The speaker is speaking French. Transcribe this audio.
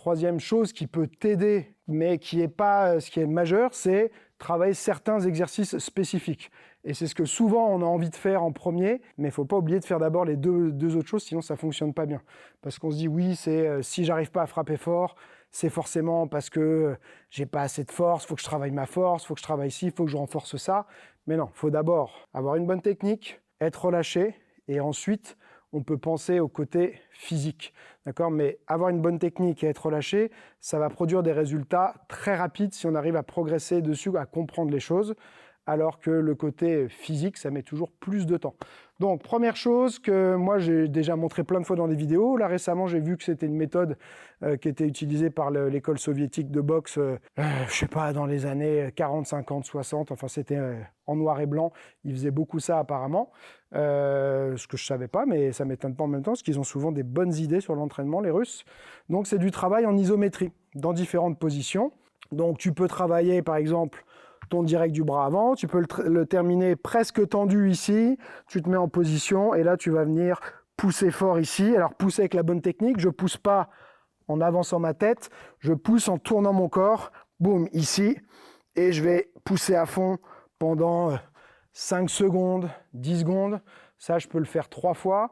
troisième chose qui peut t'aider, mais qui n'est pas ce qui est majeur, c'est travailler certains exercices spécifiques. Et c'est ce que souvent on a envie de faire en premier, mais il ne faut pas oublier de faire d'abord les deux autres choses, sinon ça ne fonctionne pas bien. Parce qu'on se dit oui, c'est si j'arrive pas à frapper fort, c'est forcément parce que j'ai pas assez de force, il faut que je travaille ma force, il faut que je travaille ci, il faut que je renforce ça. Mais non, il faut d'abord avoir une bonne technique, être relâché, et ensuite on peut penser au côté physique. D'accord ? Mais avoir une bonne technique et être relâché, ça va produire des résultats très rapides si on arrive à progresser dessus, à comprendre les choses, alors que le côté physique, ça met toujours plus de temps. Donc, première chose que moi, j'ai déjà montré plein de fois dans des vidéos. Là, récemment, j'ai vu que c'était une méthode qui était utilisée par l'école soviétique de boxe, je sais pas, dans les années 40, 50, 60. Enfin, c'était en noir et blanc. Ils faisaient beaucoup ça, apparemment. Ce que je savais pas, mais ça m'étonne pas en même temps, parce qu'ils ont souvent des bonnes idées sur l'entraînement, les Russes. Donc, c'est du travail en isométrie, dans différentes positions. Donc, tu peux travailler, par exemple, ton direct du bras avant, tu peux le terminer presque tendu ici, tu te mets en position et là tu vas venir pousser fort ici. Alors pousser avec la bonne technique, je pousse pas en avançant ma tête, je pousse en tournant mon corps, boum, ici, et je vais pousser à fond pendant 5 secondes, 10 secondes. Ça, je peux le faire 3 fois.